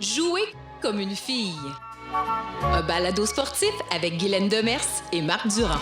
Jouer comme une fille. Un balado sportif avec Guylaine Demers et Marc Durand.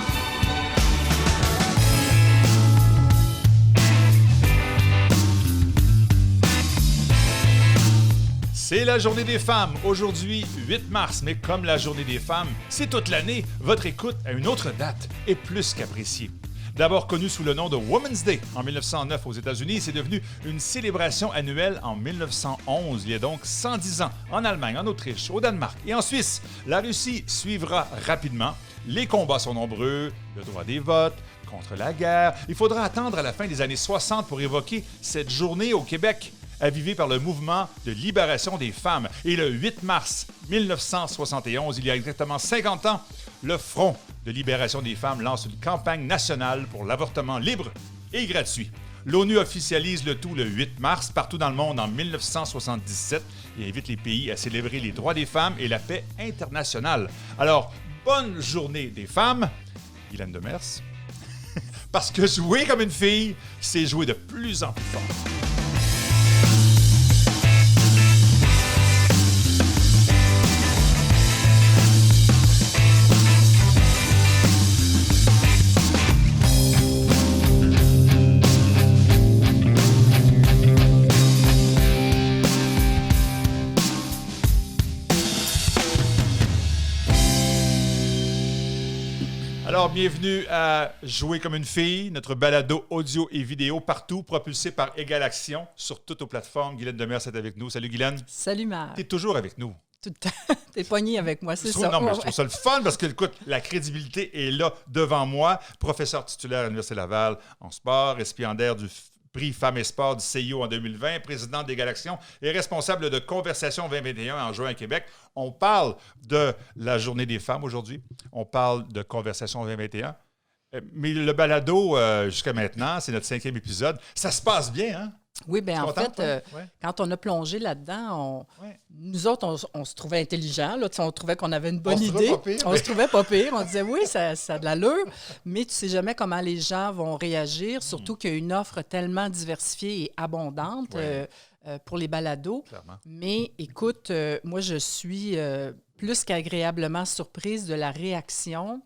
C'est la Journée des femmes, aujourd'hui 8 mars, mais comme la Journée des femmes, c'est toute l'année, votre écoute à une autre date est plus qu'appréciée. D'abord connu sous le nom de Women's Day en 1909 aux États-Unis, c'est devenu une célébration annuelle en 1911, il y a donc 110 ans, en Allemagne, en Autriche, au Danemark et en Suisse. La Russie suivra rapidement. Les combats sont nombreux, le droit des votes, contre la guerre. Il faudra attendre à la fin des années 60 pour évoquer cette journée au Québec, avivée par le mouvement de libération des femmes. Et le 8 mars 1971, il y a exactement 50 ans, le Front de libération des femmes lance une campagne nationale pour l'avortement libre et gratuit. L'ONU officialise le tout le 8 mars partout dans le monde en 1977 et invite les pays à célébrer les droits des femmes et la paix internationale. Alors, bonne journée des femmes, Guylaine Demers, parce que jouer comme une fille, c'est jouer de plus en plus fort. Alors, bienvenue à Jouer comme une fille, notre balado audio et vidéo partout, propulsé par Égal Action sur toutes nos plateformes. Guylaine Demers est avec nous. Salut Guylaine. Salut Marc. T'es toujours avec nous. Tout le temps. T'es poigné avec moi, c'est ça. Non, mais je trouve ça le fun parce que, écoute, la crédibilité est là devant moi. Professeur titulaire à l'Université Laval en sport, récipiendaire du prix Femmes et Sport du CIO en 2020, président d'Égal Action et responsable de Conversation 2021 en juin à Québec. On parle de la Journée des femmes aujourd'hui. On parle de Conversation 2021. Mais le balado, jusqu'à maintenant, c'est notre 5e épisode. Ça se passe bien, hein? Oui, bien en fait, ouais. quand on a plongé là-dedans, nous autres, on se trouvait intelligents. Là, on trouvait qu'on avait une bonne idée. On se trouvait pas pire. On disait, oui, ça a de l'allure, mais tu sais jamais comment les gens vont réagir, surtout qu'il y a une offre tellement diversifiée et abondante pour les balados. Clairement. Mais écoute, moi, je suis plus qu'agréablement surprise de la réaction.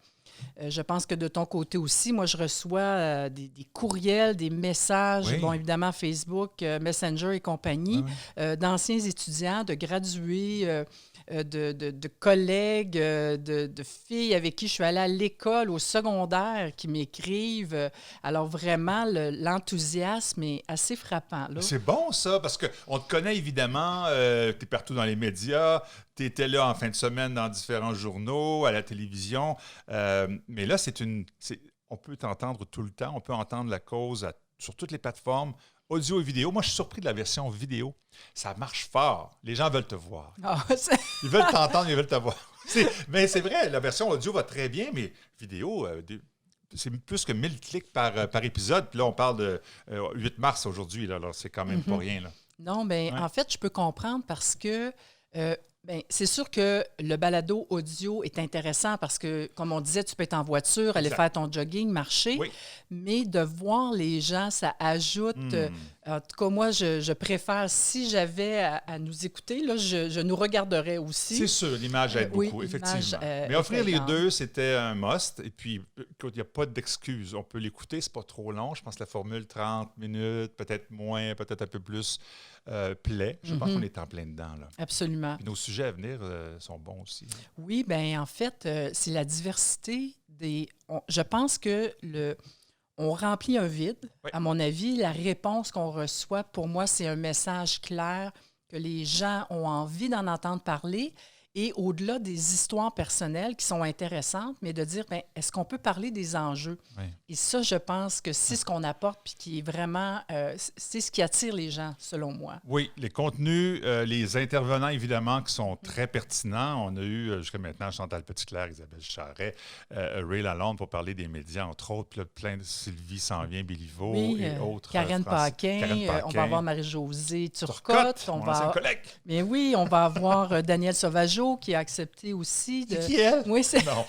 Je pense que de ton côté aussi, moi, je reçois des courriels, des messages, bon, évidemment, Facebook, Messenger et compagnie, d'anciens étudiants, de gradués, de collègues, de filles avec qui je suis allée à l'école, au secondaire, qui m'écrivent. Alors, vraiment, l'enthousiasme est assez frappant. Là. C'est bon, ça, parce qu'on te connaît évidemment, tu es partout dans les médias, tu étais là en fin de semaine dans différents journaux, à la télévision, mais là, on peut t'entendre tout le temps, on peut entendre la cause sur toutes les plateformes, audio et vidéo. Moi, je suis surpris de la version vidéo. Ça marche fort. Les gens veulent te voir. Ils veulent t'entendre, ils veulent te voir. Mais c'est vrai, la version audio va très bien, mais vidéo, c'est plus que 1000 clics par épisode. Puis là, on parle de 8 mars aujourd'hui, là, alors c'est quand même pas rien. Là. Non, bien, en fait, je peux comprendre parce que c'est sûr que le balado audio est intéressant parce que, comme on disait, tu peux être en voiture, aller faire ton jogging, marcher, mais de voir les gens, ça ajoute... en tout cas, moi, je préfère, si j'avais à nous écouter, là, je nous regarderais aussi. C'est sûr, l'image aide beaucoup, effectivement. Mais offrir les deux, c'était un must. Et puis, il n'y a pas d'excuse. On peut l'écouter, c'est pas trop long. Je pense que la formule 30 minutes, peut-être moins, peut-être un peu plus, plaît. Je pense qu'on est en plein dedans. Là. Absolument. Puis nos sujets à venir sont bons aussi. Oui, bien, en fait, c'est la diversité des... je pense que on remplit un vide. À mon avis, la réponse qu'on reçoit, pour moi, c'est un message clair que les gens ont envie d'en entendre parler. Et au-delà des histoires personnelles qui sont intéressantes, mais de dire, est-ce qu'on peut parler des enjeux? Oui. Et ça, je pense que c'est ce qu'on apporte puis qui est vraiment, c'est ce qui attire les gens, selon moi. Oui, les contenus, les intervenants, évidemment, qui sont très pertinents. On a eu, jusqu'à maintenant, Chantal Petitclerc, Isabelle Charret, Ray Lalonde pour parler des médias, entre autres, puis là, plein de Sylvie Sanvien, Béliveau et autres. Karen Paquin, on va avoir Marie-Josée Turcotte. On va collègue. Mais oui, on va avoir Daniel Sauvageau qui a accepté aussi de... C'est qui elle? Oui, c'est... Non,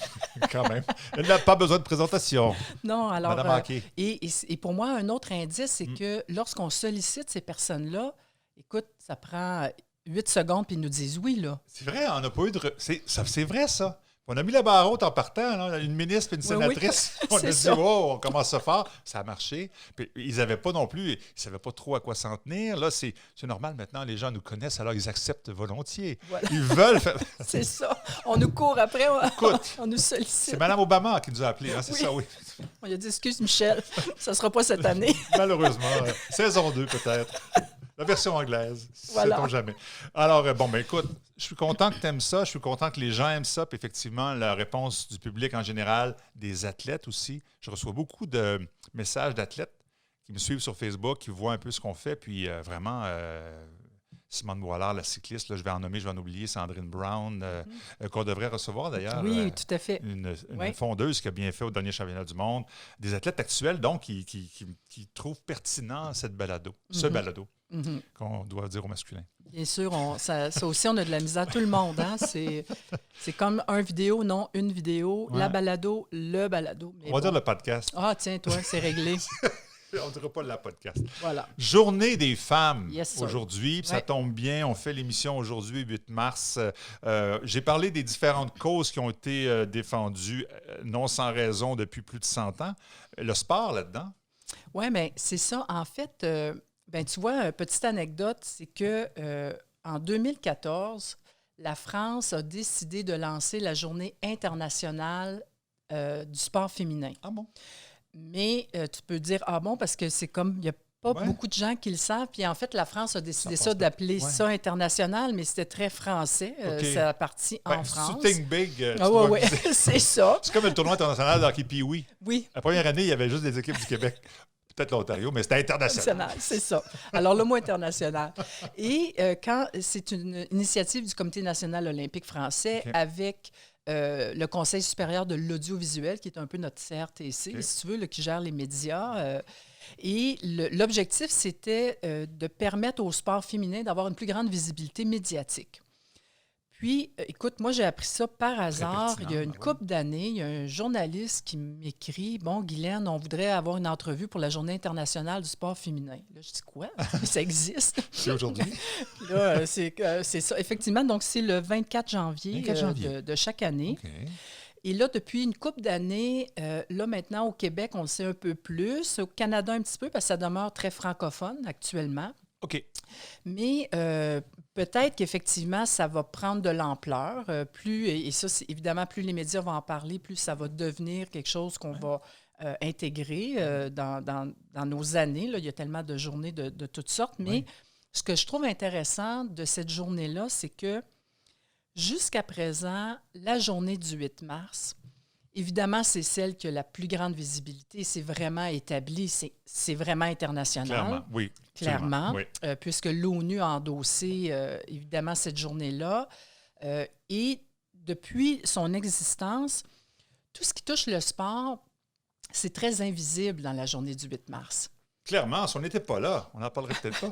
quand même. Elle n'a pas besoin de présentation. Non, alors... Madame Paquin. Et pour moi, un autre indice, c'est que lorsqu'on sollicite ces personnes-là, Écoute, ça prend 8 secondes, puis ils nous disent oui, là. C'est vrai, on n'a pas eu de... C'est vrai, ça. On a mis la barre haute en partant, là, une ministre et une sénatrice. Oui. On a dit, ça. oh, on commence ça fort. Ça a marché. Puis, ils n'avaient pas non plus, ils ne savaient pas trop à quoi s'en tenir. Là, c'est normal maintenant, les gens nous connaissent, alors ils acceptent volontiers. Voilà. Ils veulent faire... C'est ça. On nous court après, Écoute, on nous sollicite. c'est Mme Obama qui nous a appelés, hein, c'est ça, oui. On lui a dit, excuse Michel, ça ne sera pas cette année. Malheureusement. Saison 2, peut-être. La version anglaise, voilà. sait-on jamais. Alors, écoute, je suis content que tu aimes ça, je suis content que les gens aiment ça, puis effectivement, la réponse du public en général, des athlètes aussi. Je reçois beaucoup de messages d'athlètes qui me suivent sur Facebook, qui voient un peu ce qu'on fait, puis vraiment, Simone Boilard, la cycliste, là, je vais en oublier, Sandrine Brown, qu'on devrait recevoir d'ailleurs. Oui, tout à fait. Une fondeuse qui a bien fait au dernier championnat du monde. Des athlètes actuels, donc, qui trouvent pertinent cette balado, ce balado. Qu'on doit dire au masculin. Bien sûr, ça aussi, on a de la misère. Tout le monde, hein? C'est comme un vidéo, non, une vidéo, la balado, le balado. Mais on va dire le podcast. Ah, tiens, toi, c'est réglé. On ne dira pas le podcast. Voilà. Journée des femmes aujourd'hui. Ça tombe bien. On fait l'émission aujourd'hui, 8 mars. J'ai parlé des différentes causes qui ont été défendues, non sans raison, depuis plus de 100 ans. Le sport là-dedans? Oui, mais c'est ça. En fait... tu vois, petite anecdote, c'est que en 2014, la France a décidé de lancer la Journée internationale du sport féminin. Ah bon? Mais tu peux dire « Ah bon » parce que c'est comme, il n'y a pas beaucoup de gens qui le savent. Puis en fait, la France a décidé d'appeler ça international, mais c'était très français. Ça a parti en France. Think big. Oui, c'est ça. C'est comme le tournoi international d'hockey Pee-Wee. Oui. La première année, il y avait juste des équipes du Québec. Peut-être l'Ontario, mais c'était international. C'est ça. Alors, le mot international. Et quand c'est une initiative du Comité national olympique français avec le Conseil supérieur de l'audiovisuel, qui est un peu notre CRTC, si tu veux, là, qui gère les médias. Et l'objectif, c'était de permettre au sport féminin d'avoir une plus grande visibilité médiatique. Puis, écoute, moi, j'ai appris ça par hasard. Il y a une couple d'années, il y a un journaliste qui m'écrit « Bon, Guylaine, on voudrait avoir une entrevue pour la Journée internationale du sport féminin. » Là, je dis « Quoi? Ça existe? » C'est aujourd'hui? Là, c'est ça. Effectivement, donc c'est le 24 janvier, de chaque année. Okay. Et là, depuis une couple d'années, là, maintenant, au Québec, on le sait un peu plus. Au Canada, un petit peu, parce que ça demeure très francophone actuellement. OK. Mais peut-être qu'effectivement, ça va prendre de l'ampleur. Et ça, c'est évidemment, plus les médias vont en parler, plus ça va devenir quelque chose qu'on va intégrer dans nos années. Là. Il y a tellement de journées de toutes sortes. Mais ce que je trouve intéressant de cette journée-là, c'est que jusqu'à présent, la journée du 8 mars, évidemment, c'est celle qui a la plus grande visibilité. C'est vraiment établi, c'est vraiment international. Clairement, oui. Clairement, puisque l'ONU a endossé, évidemment, cette journée-là. Et depuis son existence, tout ce qui touche le sport, c'est très invisible dans la journée du 8 mars. Clairement, si on n'était pas là, on n'en parlerait peut-être pas.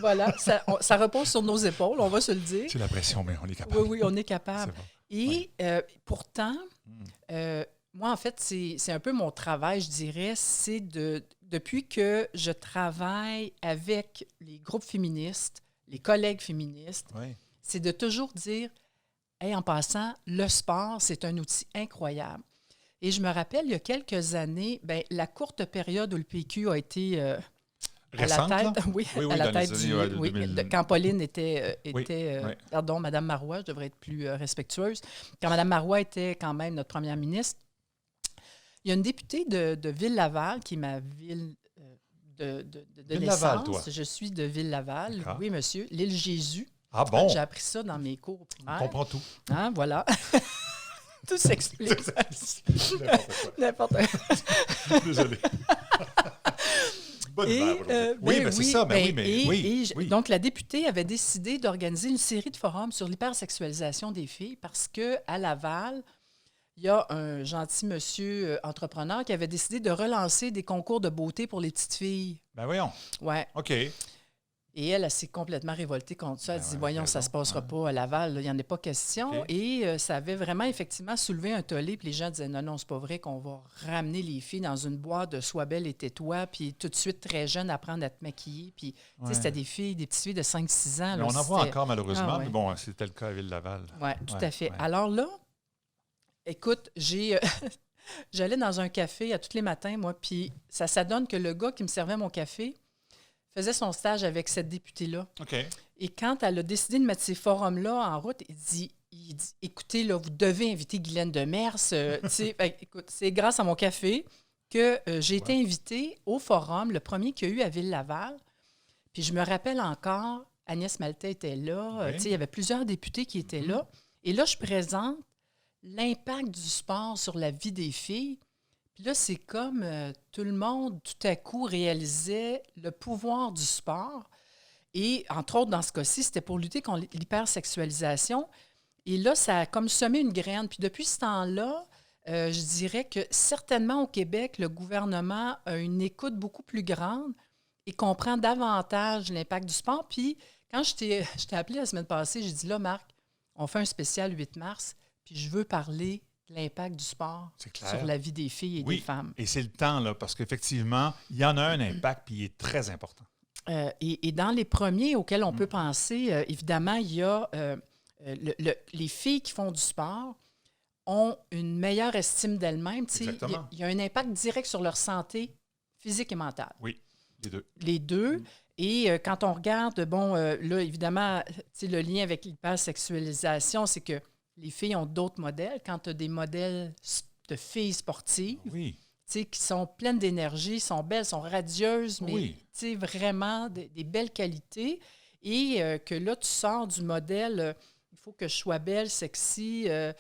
Voilà, ça repose sur nos épaules, on va se le dire. C'est la pression, mais on est capable. Oui, on est capable. Bon. Et pourtant, moi, en fait, c'est un peu mon travail, je dirais, c'est depuis que je travaille avec les groupes féministes, les collègues féministes, c'est de toujours dire, hey, en passant, le sport, c'est un outil incroyable. Et je me rappelle, il y a quelques années, la courte période où le PQ a été récente, à la tête, à la tête quand Pauline était pardon, Mme Marois, je devrais être plus respectueuse, quand Mme Marois était quand même notre première ministre, il y a une députée de Ville-Laval, qui est ma ville de naissance. Toi. Je suis de Ville-Laval, oui, monsieur, l'île Jésus. Ah bon? J'ai appris ça dans mes cours primaires. On comprend tout. Hein, voilà. Tout s'explique. N'importe quoi. Désolé. Bonne c'est ça. Donc, la députée avait décidé d'organiser une série de forums sur l'hypersexualisation des filles parce qu'à Laval, il y a un gentil monsieur entrepreneur qui avait décidé de relancer des concours de beauté pour les petites filles. Ben voyons. Ouais. OK. Et elle s'est complètement révoltée contre ça. Elle dit, voyons, ça ne se passera pas à Laval, là, il n'y en a pas question. OK. Et ça avait vraiment, effectivement, soulevé un tollé. Puis les gens disaient, non, c'est pas vrai qu'on va ramener les filles dans une boîte de Sois belle et tais-toi, puis tout de suite, très jeune, apprendre à te maquiller. Puis, tu sais, c'était des petites filles de 5-6 ans. Mais Là, on en voit c'était- encore, malheureusement. Ah, ouais. Mais bon, c'était le cas à Ville-Laval. Oui, tout Ouais, à fait. ouais. Alors là, écoute, j'allais dans un café à tous les matins, moi, puis ça donne que le gars qui me servait mon café faisait son stage avec cette députée-là. OK. Et quand elle a décidé de mettre ces forums-là en route, il dit écoutez, là, vous devez inviter Guylaine Demers. Tu sais, écoute, c'est grâce à mon café que j'ai été invitée au forum, le premier qu'il y a eu à Ville-Laval. Puis je me rappelle encore, Agnès Maltais était là. Oui. Tu sais, il y avait plusieurs députés qui étaient là. Et là, je présente l'impact du sport sur la vie des filles. Puis là, c'est comme tout le monde, tout à coup, réalisait le pouvoir du sport. Et, entre autres, dans ce cas-ci, c'était pour lutter contre l'hypersexualisation. Et là, ça a comme semé une graine. Puis depuis ce temps-là, je dirais que certainement au Québec, le gouvernement a une écoute beaucoup plus grande et comprend davantage l'impact du sport. Puis quand je t'ai appelé la semaine passée, j'ai dit, là, Marc, on fait un spécial 8 mars, puis je veux parler de l'impact du sport C'est clair. sur la vie des filles et Oui, des femmes. et c'est le temps, là, parce qu'effectivement, il y en a un impact, puis il est très important. Et dans les premiers auxquels on peut penser, évidemment, il y a les filles qui font du sport ont une meilleure estime d'elles-mêmes. Tu sais, Exactement. il y a un impact direct sur leur santé physique et mentale. Oui, les deux. Les deux. Et quand on regarde, bon, là, évidemment, tu sais, le lien avec l'hypersexualisation, c'est que les filles ont d'autres modèles. Quand tu as des modèles de filles sportives, Oui. tu sais, qui sont pleines d'énergie, sont belles, sont radieuses, mais Oui. tu sais, vraiment des belles qualités. Et que là, tu sors du modèle, il faut que je sois belle, sexy, que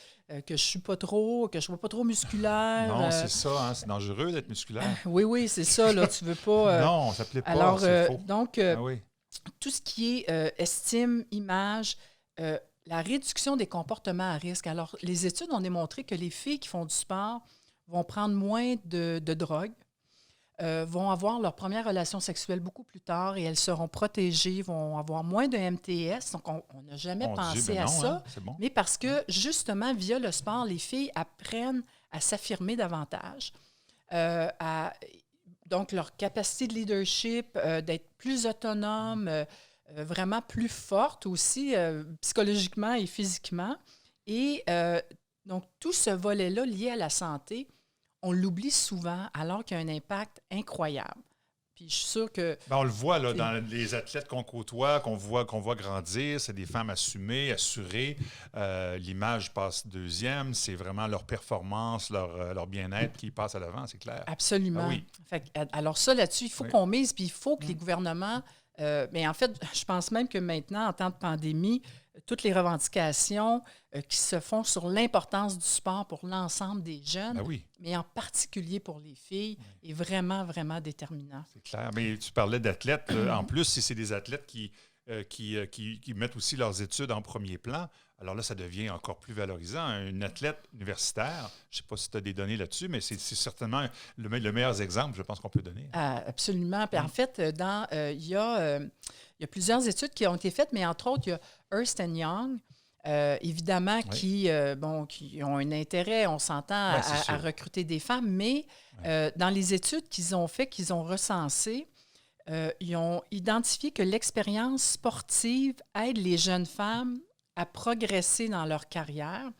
je ne sois pas trop musculaire. Non, c'est ça, hein, c'est dangereux d'être musculaire. Oui, c'est ça, là, tu veux pas... Non, ça ne plaît pas, alors, c'est faux. donc, Ah oui. tout ce qui est estime, image, la réduction des comportements à risque. Alors, les études ont démontré que les filles qui font du sport vont prendre moins de drogue, vont avoir leur première relation sexuelle beaucoup plus tard et elles seront protégées, vont avoir moins de MTS. Donc, on n'a jamais Mon pensé Dieu, ben à non, ça. hein, c'est bon. Mais parce que, justement, via le sport, les filles apprennent à s'affirmer davantage, donc leur capacité de leadership, d'être plus autonome, vraiment plus forte aussi, psychologiquement et physiquement. Et donc, tout ce volet-là lié à la santé, on l'oublie souvent alors qu'il y a un impact incroyable. Puis je suis sûre que... Ben, on le voit là, dans les athlètes qu'on côtoie, qu'on voit grandir. C'est des femmes assumées, assurées. L'image passe deuxième. C'est vraiment leur performance, leur bien-être qui passe à l'avant, c'est clair. Absolument. Ah oui. Fait que, alors ça, là-dessus, il faut qu'on mise, puis il faut que les gouvernements... mais en fait, je pense même que maintenant, en temps de pandémie, toutes les revendications qui se font sur l'importance du sport pour l'ensemble des jeunes, Ben oui, mais en particulier pour les filles, est vraiment, vraiment déterminant. c'est clair. Mais tu parlais d'athlètes. En plus, si c'est des athlètes qui mettent aussi leurs études en premier plan, alors là, ça devient encore plus valorisant. Un athlète universitaire, je ne sais pas si tu as des données là-dessus, mais c'est certainement le meilleur exemple, je pense, qu'on peut donner. Absolument. Puis en fait, il y a plusieurs études qui ont été faites, mais entre autres, il y a Ernst Young, évidemment, qui ont un intérêt, on s'entend, Ouais, c'est à sûr. recruter des femmes, mais dans les études qu'ils ont faites, qu'ils ont recensées, ils ont identifié que l'expérience sportive aide les jeunes femmes à progresser dans leur carrière.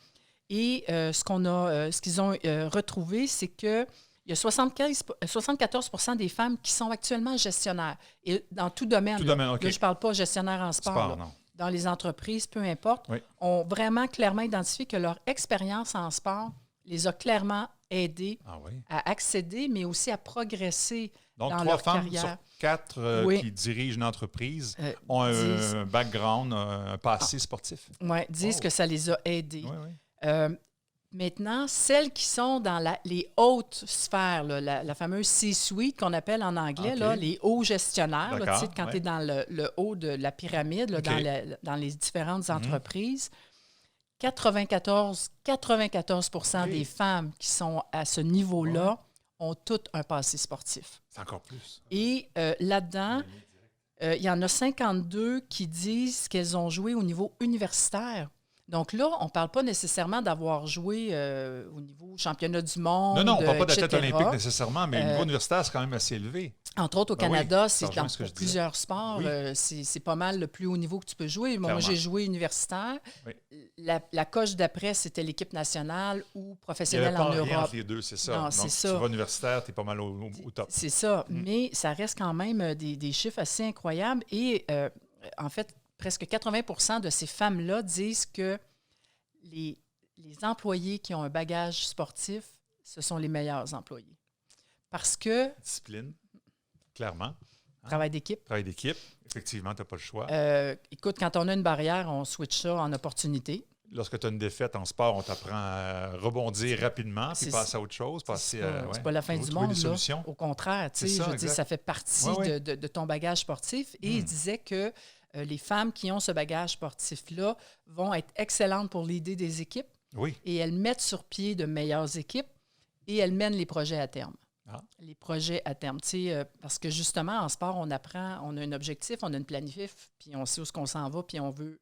Et ce qu'ils ont retrouvé, c'est que il y a 74 des femmes qui sont actuellement gestionnaires. Et dans tout domaine. Tout Là. domaine, OK. Là, je ne parle pas gestionnaire en sport. Sport, là. non. Dans les entreprises, peu importe, Oui. ont vraiment clairement identifié que leur expérience en sport les a clairement aidées Ah oui. à accéder, mais aussi à progresser Donc, dans 3 leur femmes carrière. sur 4 Oui. qui dirigent une entreprise Euh, ont disent- un background, un passé sportif. Ouais, disent Oh. que ça les a aidées. Oui, oui. Maintenant, celles qui sont dans les hautes sphères, là, la fameuse C-suite qu'on appelle en anglais, OK. là, les hauts gestionnaires, là, tu sais, D'accord, quand ouais. tu es dans le haut de la pyramide, là, OK. dans les différentes entreprises, 94 OK. des femmes qui sont à ce niveau-là ont toutes un passé sportif. C'est encore plus. Et là-dedans, Il y en a 52 qui disent qu'elles ont joué au niveau universitaire. Donc là, on ne parle pas nécessairement d'avoir joué au niveau championnat du monde. Non, on ne parle pas etc. d'athlète olympique nécessairement, mais le niveau universitaire, c'est quand même assez élevé. Entre autres, au Ben Canada, oui, c'est ça rejoint dans ce que je plusieurs sports. Oui. C'est pas mal le plus haut niveau que tu peux jouer. Moi, Clairement. j'ai joué universitaire. Oui. La coche d'après, c'était l'équipe nationale ou Il n'y avait professionnelle pas en rien Europe. entre les deux, c'est ça. Non, Donc, c'est tu ça. vas universitaire, tu es pas mal au top. C'est ça. Mais ça reste quand même des chiffres assez incroyables. Et en fait, presque 80 de ces femmes-là disent que les employés qui ont un bagage sportif, ce sont les meilleurs employés. Parce que Discipline, clairement. travail d'équipe. Travail d'équipe, effectivement, tu n'as pas le choix. Écoute, quand on a une barrière, on switch ça en opportunité. Lorsque tu as une défaite en sport, on t'apprend à rebondir rapidement, puis passer à autre chose. C'est pas la fin du trouver monde. des solutions. Au contraire, tu sais, je veux dire, ça fait partie de ton bagage sportif. Et il disait que les femmes qui ont ce bagage sportif-là vont être excellentes pour l'idée des équipes. Oui. Et elles mettent sur pied de meilleures équipes et elles mènent les projets à terme. Les projets à terme. Parce que justement, en sport, on apprend, on a un objectif, on a une planifif, puis on sait où on s'en va, puis on veut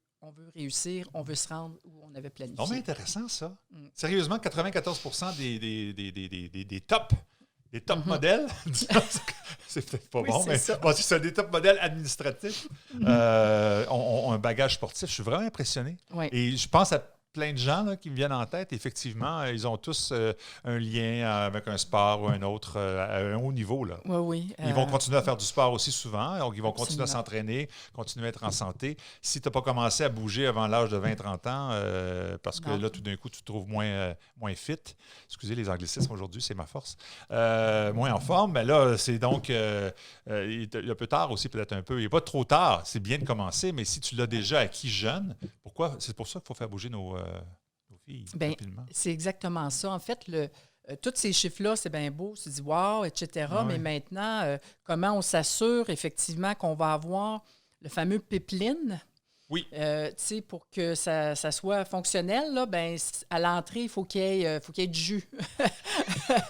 réussir, on veut se rendre où on avait planifié. C'est intéressant, ça. Sérieusement, 94% des top modèles, c'est peut-être pas bon, mais c'est des top modèles administratifs, ont un bagage sportif. Je suis vraiment impressionné. Oui. Et je pense à plein de gens là, qui me viennent en tête. Effectivement, ils ont tous un lien avec un sport ou un autre à un haut niveau. Là. Oui. Ils vont continuer à faire du sport aussi souvent. Donc, ils vont continuer à Absolument. s'entraîner, continuer à être en santé. Si tu n'as pas commencé à bouger avant l'âge de 20-30 ans, parce que là, tout d'un coup, tu te trouves moins fit. Excusez les anglicismes aujourd'hui, c'est ma force. Moins en forme. Mais là, c'est donc il est un peu tard aussi, peut-être un peu. Il n'est pas trop tard. C'est bien de commencer, mais si tu l'as déjà acquis jeune, pourquoi? C'est pour ça qu'il faut faire bouger nos filles rapidement. C'est exactement ça. En fait, tous ces chiffres-là, c'est bien beau, tu dis wow, etc. Mais maintenant, comment on s'assure effectivement qu'on va avoir le fameux pipeline? Oui. Pour que ça soit fonctionnel, là, à l'entrée, il faut qu'il y ait du jus.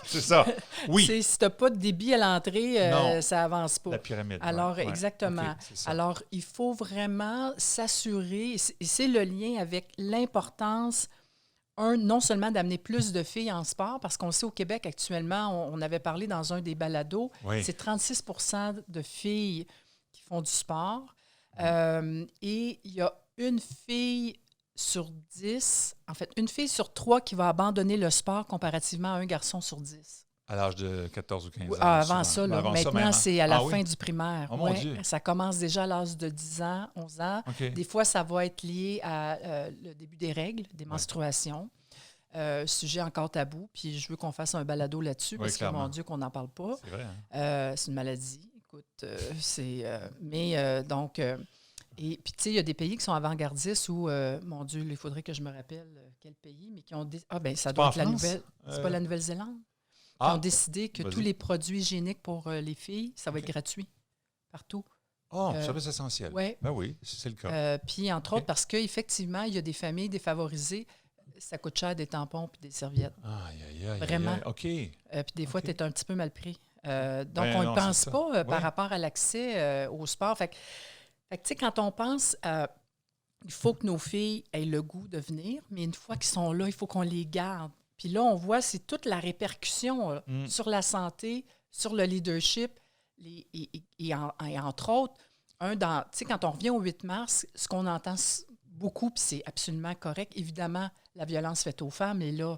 C'est ça. Oui. Si tu n'as pas de débit à l'entrée, ça n'avance pas. La pyramide. Alors, exactement. Okay, alors, il faut vraiment s'assurer, et c'est le lien avec l'importance, non seulement d'amener plus de filles en sport, parce qu'on sait au Québec actuellement, on avait parlé dans un des balados, c'est 36 % de filles qui font du sport. Et il y a une fille sur 10, en fait, une fille sur 3 qui va abandonner le sport comparativement à un garçon sur 10. À l'âge de 14 ou 15 ans. Avant ça, là. Maintenant, c'est à la fin oui? du primaire. Oh, mon Dieu. Ça commence déjà à l'âge de 10 ans, 11 ans. Okay. Des fois, ça va être lié à le début des règles, des menstruations. Sujet encore tabou. Puis je veux qu'on fasse un balado là-dessus parce clairement. que, mon Dieu, qu'on n'en parle pas. C'est vrai. C'est une maladie. Écoute, et puis, tu sais, il y a des pays qui sont avant-gardistes où, mon Dieu, il faudrait que je me rappelle quel pays, mais qui ont dit ça doit être la Nouvelle. C'est pas la Nouvelle-Zélande? Qui ont décidé que tous les produits hygiéniques pour les filles, ça va être gratuit partout. Service essentiel. Ouais. Ben oui, c'est le cas. Puis, entre autres, parce qu'effectivement, il y a des familles défavorisées, ça coûte cher des tampons puis des serviettes. Aïe. Vraiment. OK. Puis, des fois, tu es un petit peu mal pris. Donc, Ben on non, ne pense c'est pas ça. par rapport à l'accès au sport. Fait que, tu sais, quand on pense, il faut que nos filles aient le goût de venir, mais une fois qu'ils sont là, il faut qu'on les garde. Puis là, on voit, c'est toute la répercussion sur la santé, sur le leadership, et entre autres, tu sais, quand on revient au 8 mars, ce qu'on entend beaucoup, puis c'est absolument correct, évidemment, la violence faite aux femmes, et là,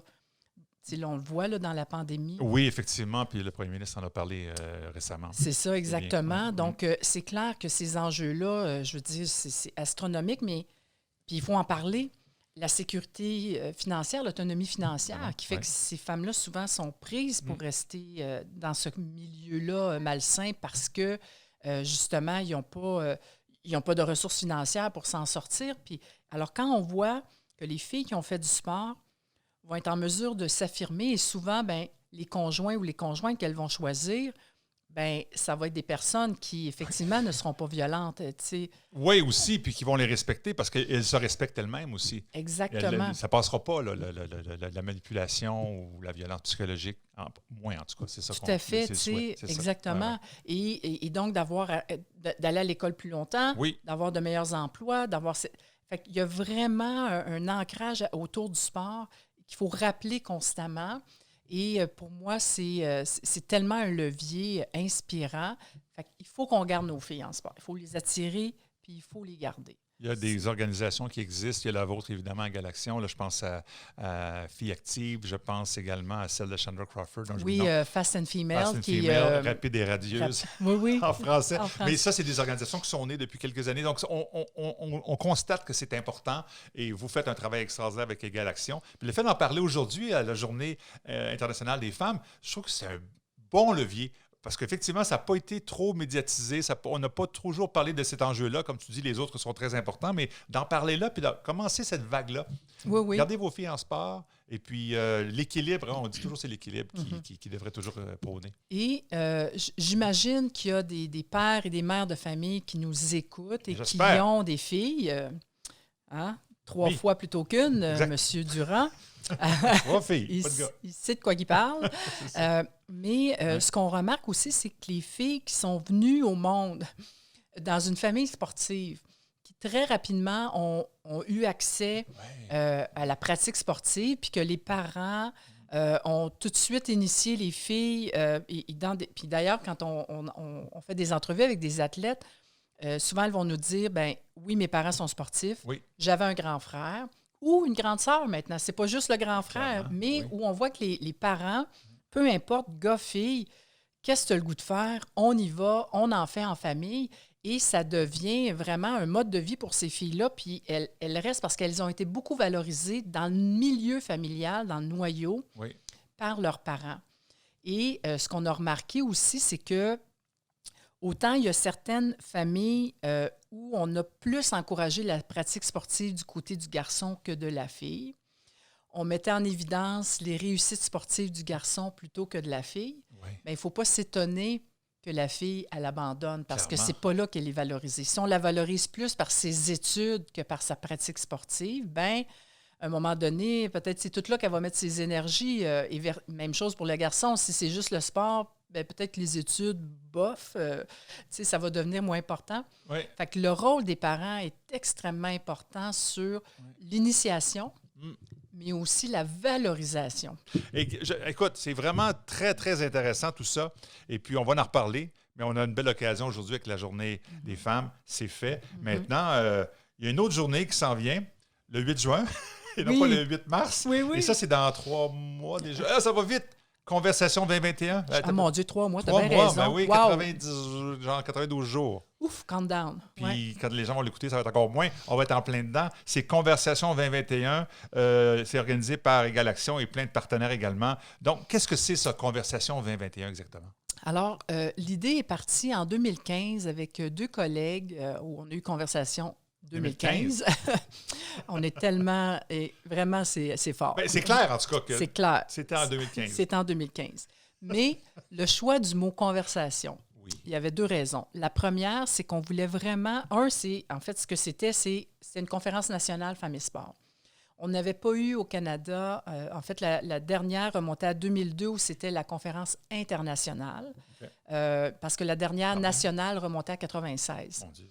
on le voit là, dans la pandémie. Oui, effectivement, puis le premier ministre en a parlé récemment. C'est ça, exactement. Oui. Donc, c'est clair que ces enjeux-là, je veux dire, c'est astronomique, mais puis il faut en parler. La sécurité financière, l'autonomie financière, qui fait que ces femmes-là, souvent, sont prises pour rester dans ce milieu-là malsain parce que, justement, ils n'ont pas de ressources financières pour s'en sortir. Puis, alors, quand on voit que les filles qui ont fait du sport vont être en mesure de s'affirmer, et souvent, les conjoints ou les conjointes qu'elles vont choisir ben ça va être des personnes qui, effectivement, ne seront pas violentes, tu sais. Oui, aussi, puis qui vont les respecter parce qu'elles se respectent elles-mêmes aussi. Exactement. Ça ne passera pas, là, la manipulation ou la violence psychologique, moins en tout cas. C'est ça Tout à fait, tu sais, exactement. Ouais, ouais. Et donc, d'aller à l'école plus longtemps, d'avoir de meilleurs emplois, Fait qu'il y a vraiment un ancrage autour du sport qu'il faut rappeler constamment. Et pour moi, c'est tellement un levier inspirant. Fait qu'il faut qu'on garde nos filles en sport. Il faut les attirer, puis il faut les garder. Il y a des organisations qui existent. Il y a la vôtre, évidemment, à Galaxion. Là, je pense à Filles Actives. Je pense également à celle de Chandra Crawford. Oui, Fast and Female. Fast and Female, rapide et radieuse. Oui. En français. Mais ça, c'est des organisations qui sont nées depuis quelques années. Donc, on constate que c'est important et vous faites un travail extraordinaire avec Égal Action. Puis le fait d'en parler aujourd'hui à la Journée internationale des femmes, je trouve que c'est un bon levier. Parce qu'effectivement, ça n'a pas été trop médiatisé. On n'a pas toujours parlé de cet enjeu-là. Comme tu dis, les autres sont très importants. Mais d'en parler là, puis de commencer cette vague-là. Oui. Gardez vos filles en sport. Et puis, l'équilibre, on dit toujours que c'est l'équilibre qui devrait toujours prôner. Et j'imagine qu'il y a des pères et des mères de famille qui nous écoutent et qui ont des filles. 3 fois plutôt qu'une, M. Durand. 3 filles, pas de gars. Il sait de quoi il parle. Ce qu'on remarque aussi, c'est que les filles qui sont venues au monde dans une famille sportive, qui très rapidement ont eu accès à la pratique sportive, puis que les parents ont tout de suite initié les filles. Puis d'ailleurs, quand on fait des entrevues avec des athlètes, souvent, elles vont nous dire, oui, mes parents sont sportifs, j'avais un grand frère ou une grande sœur maintenant. C'est pas juste le grand frère, mais où on voit que les parents, peu importe, gars, filles, qu'est-ce que tu as le goût de faire? On y va, on en fait en famille et ça devient vraiment un mode de vie pour ces filles-là. Puis elles restent parce qu'elles ont été beaucoup valorisées dans le milieu familial, dans le noyau, par leurs parents. Et ce qu'on a remarqué aussi, c'est que autant il y a certaines familles où on a plus encouragé la pratique sportive du côté du garçon que de la fille. On mettait en évidence les réussites sportives du garçon plutôt que de la fille. Mais il ne faut pas s'étonner que la fille, elle abandonne parce que c'est pas là qu'elle est valorisée. Si on la valorise plus par ses études que par sa pratique sportive, à un moment donné, peut-être c'est tout là qu'elle va mettre ses énergies. Même chose pour le garçon. Si c'est juste le sport, peut-être que les études, bof, ça va devenir moins important. Fait que le rôle des parents est extrêmement important sur l'initiation, mais aussi la valorisation. Écoute, c'est vraiment très, très intéressant tout ça. Et puis, on va en reparler, mais on a une belle occasion aujourd'hui avec la Journée des femmes. C'est fait. Maintenant, il y a une autre journée qui s'en vient, le 8 juin, et non pas le 8 mars. Et ça, c'est dans 3 mois déjà. Ah, ça va vite! Conversation 2021. Ah mon Dieu, 3 mois, tu as bien raison. Ben oui, wow. 92 jours. Ouf, countdown. Puis quand les gens vont l'écouter, ça va être encore moins. On va être en plein dedans. C'est Conversation 2021. C'est organisé par Égal Action et plein de partenaires également. Donc, qu'est-ce que c'est ça, Conversation 2021 exactement? Alors, l'idée est partie en 2015 avec 2 collègues où on a eu Conversation 2015. On est tellement... Et vraiment, c'est fort. C'est clair, en tout cas, que c'est clair. C'était en 2015. C'est en 2015. Mais le choix du mot « conversation », il y avait 2 raisons. La première, c'est qu'on voulait vraiment... En fait, ce que c'était une conférence nationale Femmes et Sport. On n'avait pas eu au Canada... en fait, la dernière remontait à 2002 où c'était la conférence internationale. Parce que la dernière nationale remontait à 96. Mon Dieu.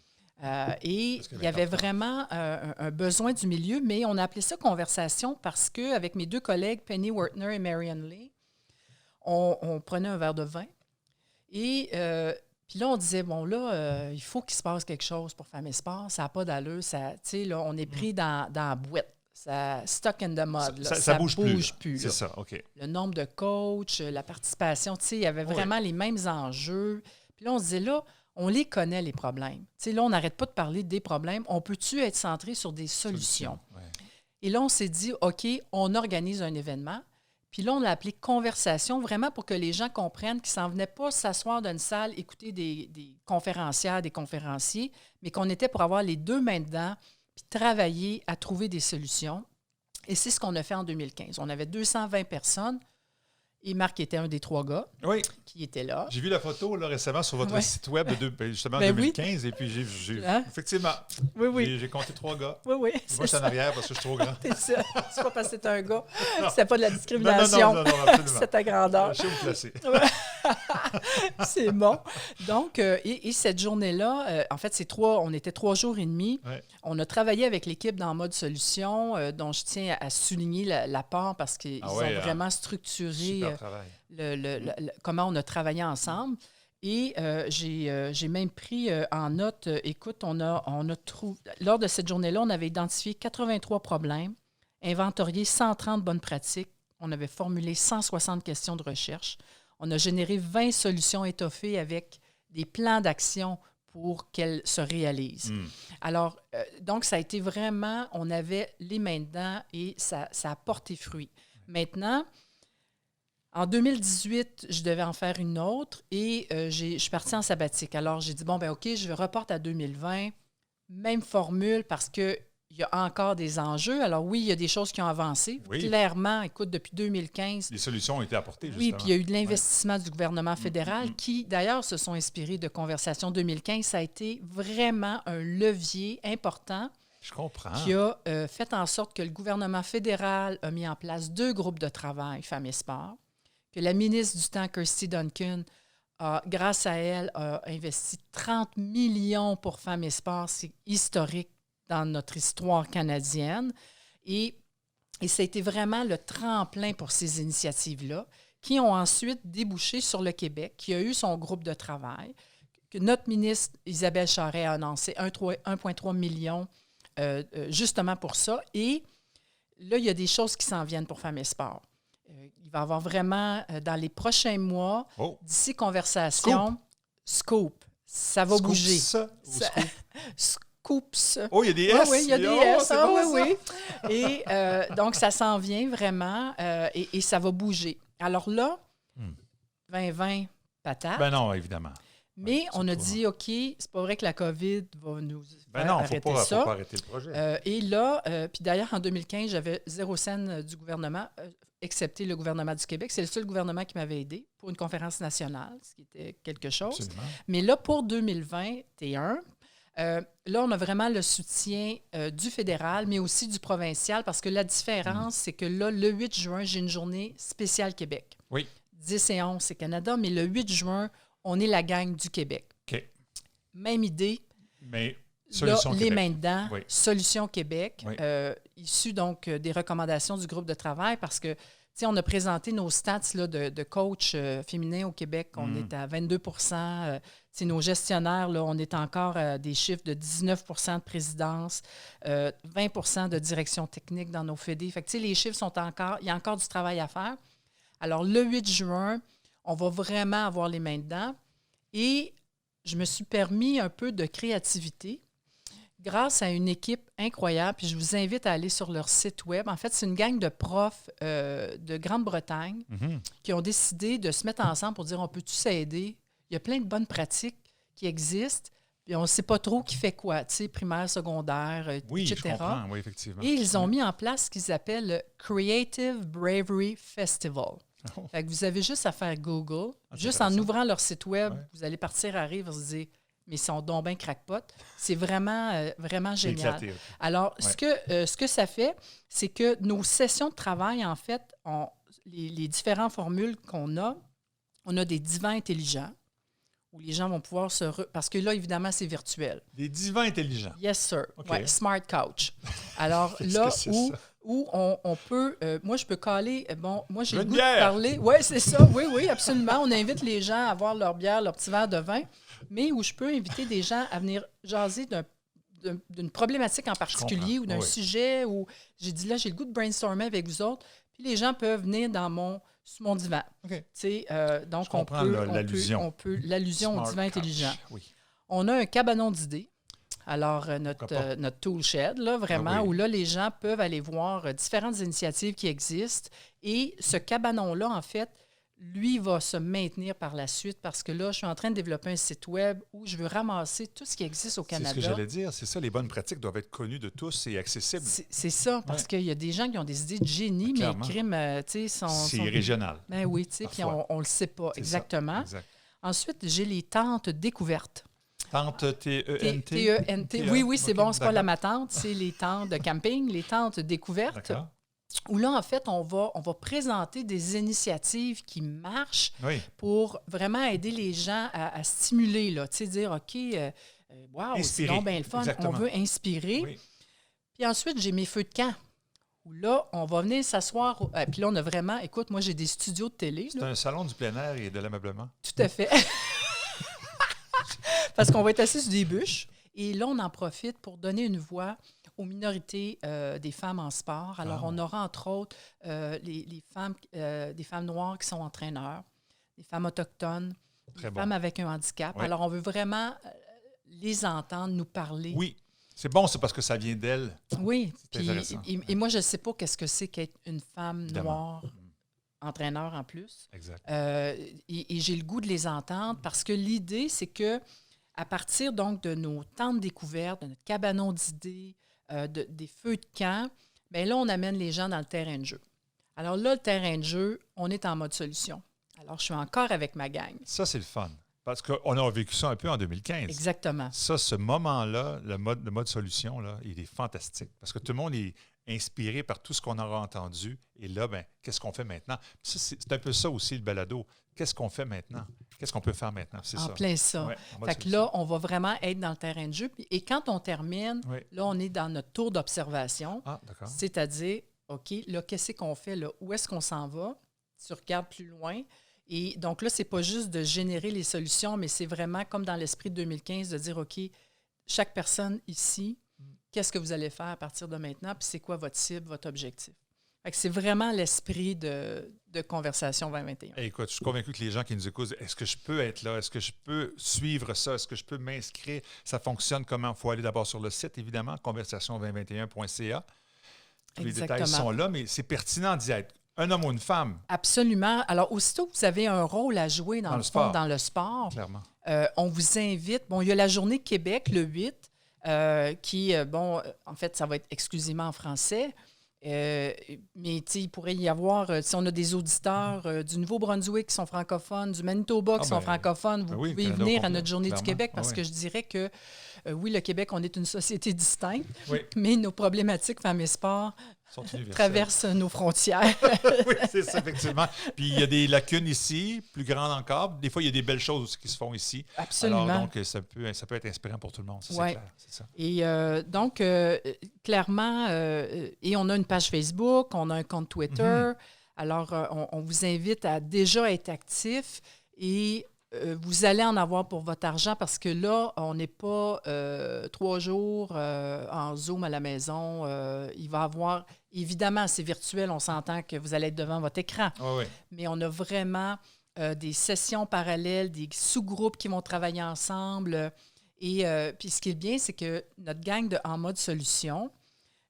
Et il y avait vraiment un besoin du milieu, mais on a appelé ça conversation parce qu'avec mes 2 collègues, Penny Wertner et Marion Lee, on prenait un verre de vin. Et puis là, on disait, il faut qu'il se passe quelque chose pour Femmes et Sport. Ça n'a pas d'allure. Là, on est pris dans la boîte. Ça stuck in the mud. Ça bouge plus. C'est ça, OK. Le nombre de coachs, la participation, il y avait vraiment les mêmes enjeux. Puis là, on se disait, là, on les connaît, les problèmes. Là, on n'arrête pas de parler des problèmes. On peut-tu être centré sur des solutions? Et là, on s'est dit, OK, on organise un événement. Puis là, on l'a appelé Conversation, vraiment pour que les gens comprennent qu'ils ne s'en venaient pas s'asseoir dans une salle, écouter des conférencières, des conférenciers, mais qu'on était pour avoir les 2 mains dedans, puis travailler à trouver des solutions. Et c'est ce qu'on a fait en 2015. On avait 220 personnes. Et Marc était un des 3 gars Oui. qui était là. J'ai vu la photo là, récemment sur votre Ouais. site web de justement Ben 2015 et puis j'ai Hein? effectivement, Oui. j'ai compté 3 gars. Oui, Moi, je suis en arrière parce que je suis trop grand. C'est ça. C'est pas parce que c'est un gars. C'était pas de la Non, discrimination. absolument. C'est ta grandeur. Je sais où me placer. C'est bon. Donc, et cette journée-là, en fait, on était 3 jours et demi. Ouais. On a travaillé avec l'équipe dans Mode Solutions, dont je tiens à souligner l'apport parce qu'ils ont vraiment structuré Super travail. comment on a travaillé ensemble. Et j'ai même pris en note, écoute, on a trouvé, lors de cette journée-là, on avait identifié 83 problèmes, inventorié 130 bonnes pratiques, on avait formulé 160 questions de recherche, on a généré 20 solutions étoffées avec des plans d'action pour qu'elles se réalisent. Alors, donc, ça a été vraiment, on avait les mains dedans et ça a porté fruit. Maintenant, en 2018, je devais en faire une autre et je suis partie en sabbatique. Alors, j'ai dit, bon, ben OK, je reporte à 2020. Même formule parce qu'il y a encore des enjeux. Alors oui, il y a des choses qui ont avancé. Oui. Clairement, écoute, depuis 2015, Les solutions ont été apportées, justement. oui, puis il y a eu de l'investissement du gouvernement fédéral qui, d'ailleurs, se sont inspirés de Conversation 2015. Ça a été vraiment un levier important Je comprends. qui a fait en sorte que le gouvernement fédéral a mis en place 2 groupes de travail, Femmes et Sport, que la ministre du temps, Kirsty Duncan, grâce à elle, a investi 30 millions pour Femmes et Sport. C'est historique dans notre histoire canadienne. Et ça a été vraiment le tremplin pour ces initiatives-là, qui ont ensuite débouché sur le Québec, qui a eu son groupe de travail, que notre ministre Isabelle Charest a annoncé 1,3 million justement pour ça. Et là, il y a des choses qui s'en viennent pour Femmes et Sport. Il va y avoir vraiment, dans les prochains mois, d'ici Conversation, Scoop. Ça va bouger. Scoops. Oh, il y a des S. Oui, il y a des S. C'est bon, oui. Et donc, ça s'en vient vraiment et ça va bouger. Alors là, 2020, patate. Ben non, évidemment. Mais on a dit, OK, c'est pas vrai que la COVID va nous arrêter ça. Ça. Faut pas arrêter le projet. Et là, puis d'ailleurs, en 2015, j'avais 0 cent du gouvernement, excepté le gouvernement du Québec. C'est le seul gouvernement qui m'avait aidé pour une conférence nationale, ce qui était quelque chose. Absolument. Mais là, pour 2021, là, on a vraiment le soutien du fédéral, mais aussi du provincial, parce que la différence, c'est que là, le 8 juin, j'ai une journée spéciale Québec. Oui. 10 et 11, c'est Canada, mais le 8 juin, on est la gang du Québec. OK. Même idée. Mais là, Solution les Québec. mains dedans, Oui. Solution Québec, Oui. issu donc des recommandations du groupe de travail, parce que, tu sais, on a présenté nos stats là, de coach féminin au Québec. On est à 22 nos gestionnaires, là, on est encore à des chiffres de 19 de présidence, 20 de direction technique dans nos fédés. Fait que, tu sais, les chiffres sont encore... Il y a encore du travail à faire. Alors, le 8 juin, on va vraiment avoir les mains dedans. Et je me suis permis un peu de créativité grâce à une équipe incroyable. Puis je vous invite à aller sur leur site web. En fait, c'est une gang de profs de Grande-Bretagne qui ont décidé de se mettre ensemble pour dire, on peut-tu s'aider? Il y a plein de bonnes pratiques qui existent. Puis on ne sait pas trop qui fait quoi, tu sais, primaire, secondaire, Oui, etc. je comprends. Oui, effectivement. Et ils ont mis en place ce qu'ils appellent le Creative Bravery Festival. Oh. Fait que vous avez juste à faire Google. C'est Juste en intéressant. ouvrant leur site web, Ouais. vous allez partir à rire et vous dire, mais ils sont donc bien crackpot. C'est vraiment, vraiment C'est génial. éclaté. Alors, Ouais. ce que ça fait, c'est que nos sessions de travail, en fait, les différentes formules qu'on a, on a des divans intelligents où les gens vont pouvoir parce que là, évidemment, c'est virtuel. Des divans intelligents. Yes, sir. OK. Ouais, Smart Couch. Alors Qu'est-ce là, que c'est où, ça? où on peut... moi, je peux caler... bon, moi, j'ai Une le goût bière! de parler... Oui, c'est ça. Oui, absolument. On invite les gens à avoir leur bière, leur petit verre de vin, mais où je peux inviter des gens à venir jaser d'une problématique en particulier ou d'un Oui. sujet où j'ai dit, là, j'ai le goût de brainstormer avec vous autres, puis les gens peuvent venir sur mon divan. OK. Tu sais, donc, Je comprends l'allusion. on peut l'allusion au Smart divan couch. intelligent. Oui. On a un cabanon d'idées. Alors, Pourquoi pas? notre tool shed, là, vraiment, Ah oui. où là, les gens peuvent aller voir différentes initiatives qui existent. Et ce cabanon-là, en fait, lui va se maintenir par la suite parce que là, je suis en train de développer un site web où je veux ramasser tout ce qui existe au Canada. C'est ce que j'allais dire. C'est ça, les bonnes pratiques doivent être connues de tous et accessibles. C'est ça, parce qu'il y a des gens qui ont des idées de génie, mais Clairement. les crimes, tu sais, sont... C'est régional. Ben oui, tu sais, puis Parfois. on le sait pas C'est exactement. ça, exact. Ensuite, j'ai les tentes découvertes. Tente T-E-N-T. T-E-N-T. Oui, c'est OK, bon, c'est pas la d'accord. ma tente, c'est les tentes de camping, les tentes découvertes. D'accord. Où là, en fait, on va présenter des initiatives qui marchent Oui. pour vraiment aider les gens à stimuler, là, tu sais, dire, OK, wow, c'est Inspirer. donc bien le fun, Exactement. on veut inspirer. Oui. Puis ensuite, j'ai mes feux de camp, où là, on va venir s'asseoir. Puis là, on a vraiment, écoute, moi, j'ai des studios de télé. C'est Là. un salon du plein air et de l'ameublement. Tout à fait. Parce qu'on va être assis sur des bûches. Et là, on en profite pour donner une voix aux minorités des femmes en sport. Alors, on aura entre autres les femmes, des femmes noires qui sont entraîneurs, des femmes autochtones, Très des bon. femmes avec un handicap. Ouais. Alors, on veut vraiment les entendre nous parler. Oui. C'est bon, c'est parce que ça vient d'elle. Oui. C'est Puis, intéressant. et moi, je ne sais pas qu'est-ce que c'est qu'être une femme Évidemment. noire, entraîneur en plus. Exact. Et j'ai le goût de les entendre parce que l'idée, c'est que à partir donc de nos tentes découvertes, de notre cabanon d'idées, des feux de camp, bien là, on amène les gens dans le terrain de jeu. Alors là, le terrain de jeu, on est en mode solution. Alors, je suis encore avec ma gang. Ça, c'est le fun. Parce qu'on a vécu ça un peu en 2015. Exactement. Ça, ce moment-là, le mode solution, là, il est fantastique. Parce que tout le monde est inspiré par tout ce qu'on aura entendu. Et là, ben, qu'est-ce qu'on fait maintenant? Ça, c'est un peu ça aussi, le balado. Qu'est-ce qu'on fait maintenant? Qu'est-ce qu'on peut faire maintenant? C'est En ça. plein ça. Ouais, en mode Fait que solution. là, on va vraiment être dans le terrain de jeu. Et quand on termine, Oui. là, on est dans notre tour d'observation. Ah, d'accord. C'est-à-dire, OK, là, qu'est-ce qu'on fait là? Où est-ce qu'on s'en va? Tu regardes plus loin. Et donc là, c'est pas juste de générer les solutions, mais c'est vraiment comme dans l'esprit de 2015 de dire, OK, chaque personne ici, qu'est-ce que vous allez faire à partir de maintenant? Puis c'est quoi votre cible, votre objectif? Fait que c'est vraiment l'esprit de Conversation 2021. Hey, écoute, je suis convaincu que les gens qui nous écoutent, est-ce que je peux être là? Est-ce que je peux suivre ça? Est-ce que je peux m'inscrire? Ça fonctionne comment? Il faut aller d'abord sur le site, évidemment, conversation2021.ca. Tous les détails Exactement. sont là, mais c'est pertinent d'y être. Un homme ou une femme, Absolument. Alors, aussitôt que vous avez un rôle à jouer dans Dans le le fond, sport. dans le sport, clairement. on vous invite. Bon, il y a la Journée Québec, le 8, qui, en fait, ça va être exclusivement en français. Mais il pourrait y avoir, si on a des auditeurs du Nouveau-Brunswick qui sont francophones, du Manitoba qui sont francophones, vous oui, pouvez Canada venir au à complet, notre Journée du clairement. Québec parce Oui. que je dirais que, oui, le Québec, on est une société distincte, Oui, mais nos problématiques femmes et sport sont universelles. traversent nos frontières. Oui, c'est ça, effectivement. Puis il y a des lacunes ici, plus grandes encore. Des fois, il y a des belles choses aussi qui se font ici. Absolument. Alors, donc, ça peut être inspirant pour tout le monde. Ça, Ouais. c'est clair. C'est ça. Et donc, clairement, et on a une page Facebook, on a un compte Twitter. Mm-hmm. Alors, on vous invite à déjà être actif et vous allez en avoir pour votre argent parce que là, on n'est pas 3 jours en Zoom à la maison. Il va y avoir, évidemment, c'est virtuel, on s'entend que vous allez être devant votre écran, Oui, oui. mais on a vraiment des sessions parallèles, des sous-groupes qui vont travailler ensemble. Et puis ce qui est bien, c'est que notre gang en mode solution,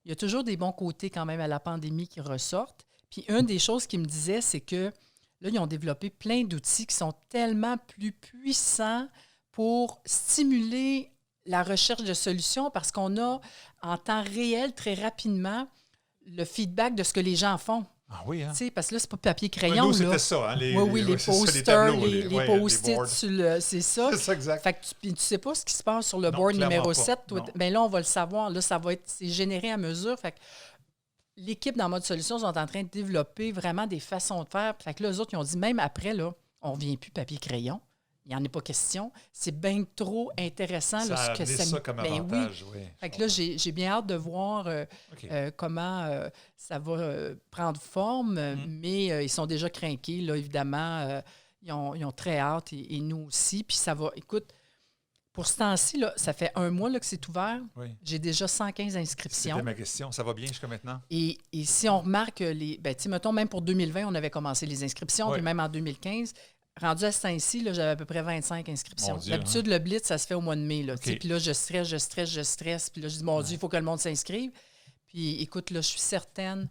il y a toujours des bons côtés quand même à la pandémie qui ressortent. Puis une des choses qu'ils me disaient, c'est que là, ils ont développé plein d'outils qui sont tellement plus puissants pour stimuler la recherche de solutions parce qu'on a en temps réel, très rapidement, le feedback de ce que les gens font. Ah oui, hein? Tu sais, parce que là, c'est pas papier-crayon. Nous, là. c'était ça. Hein, Oui, les c'est ça, posters, tableaux, les ouais, post-it, boards. c'est ça. C'est ça, exact. Fait que tu sais pas ce qui se passe sur le Non, board clairement numéro pas. 7. Non. Bien là, on va le savoir. Là, c'est généré à mesure. Fait que l'équipe dans Mode Solutions sont en train de développer vraiment des façons de faire. Fait que là, eux autres, ils ont dit, même après, là, on ne revient plus papier-crayon. Il n'y en a pas question. C'est bien trop intéressant. Ça là, a amené ça comme ben oui. avantage. Oui, Fait que là, j'ai bien hâte de voir OK. comment ça va prendre forme, mais ils sont déjà craqués, là, évidemment. Ils ont très hâte, et nous aussi. Puis ça va, écoute, pour ce temps-ci, là, ça fait 1 mois là, que c'est ouvert. Oui. J'ai déjà 115 inscriptions. C'était ma question. Ça va bien jusqu'à maintenant? Et si on remarque, mettons, même pour 2020, on avait commencé les inscriptions, Oui. puis même en 2015, rendu à ce temps-ci, là, j'avais à peu près 25 inscriptions. Mon Dieu, D'habitude, le Blitz, ça se fait au mois de mai. Là, OK. tu sais. Puis là, je stresse. Puis là, je dis, mon Dieu, il faut que le monde s'inscrive. Puis écoute, là, je suis certaine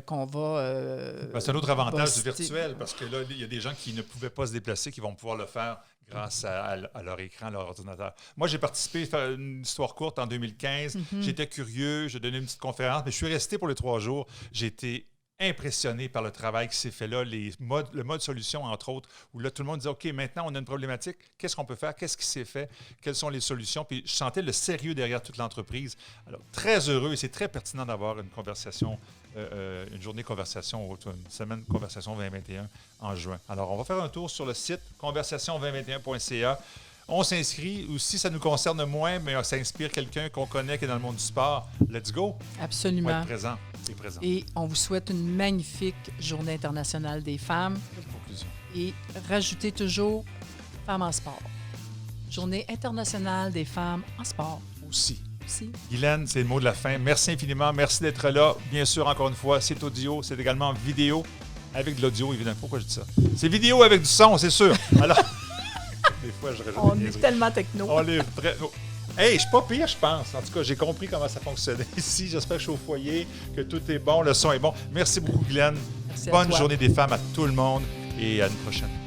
qu'on va... C'est un autre avantage du poster. virtuel, parce que là, il y a des gens qui ne pouvaient pas se déplacer, qui vont pouvoir le faire grâce à leur écran, à leur ordinateur. Moi, j'ai participé, faire une histoire courte, en 2015. J'étais curieux, j'ai donné une petite conférence, mais je suis resté pour les 3 jours. J'ai été impressionné par le travail qui s'est fait là, le mode solution, entre autres, où là, tout le monde disait, OK, maintenant, on a une problématique, qu'est-ce qu'on peut faire, qu'est-ce qui s'est fait, quelles sont les solutions, puis je sentais le sérieux derrière toute l'entreprise. Alors, très heureux, et c'est très pertinent d'avoir une conversation, une journée conversation, ou une semaine conversation 2021 en juin. Alors, on va faire un tour sur le site conversation2021.ca. On s'inscrit, ou si ça nous concerne moins, mais ça inspire quelqu'un qu'on connaît qui est dans le monde du sport, let's go! On va Absolument. être présent. Et présent. Et on vous souhaite une magnifique Journée internationale des femmes. Conclusion. Et rajoutez toujours Femmes en sport. Journée internationale des femmes en sport Aussi. aussi. Guylaine, c'est le mot de la fin. Merci infiniment. Merci d'être là. Bien sûr, encore une fois, c'est audio, c'est également vidéo avec de l'audio, évidemment. Pourquoi je dis ça? C'est vidéo avec du son, c'est sûr. Alors, des fois, je rajoute On des est niaiseries. tellement techno. On est très... Hey, je suis pas pire, je pense. En tout cas, j'ai compris comment ça fonctionnait ici. J'espère que je suis au foyer, que tout est bon, le son est bon. Merci beaucoup, Guylaine. Merci à Bonne toi. journée des femmes à tout le monde et à une prochaine.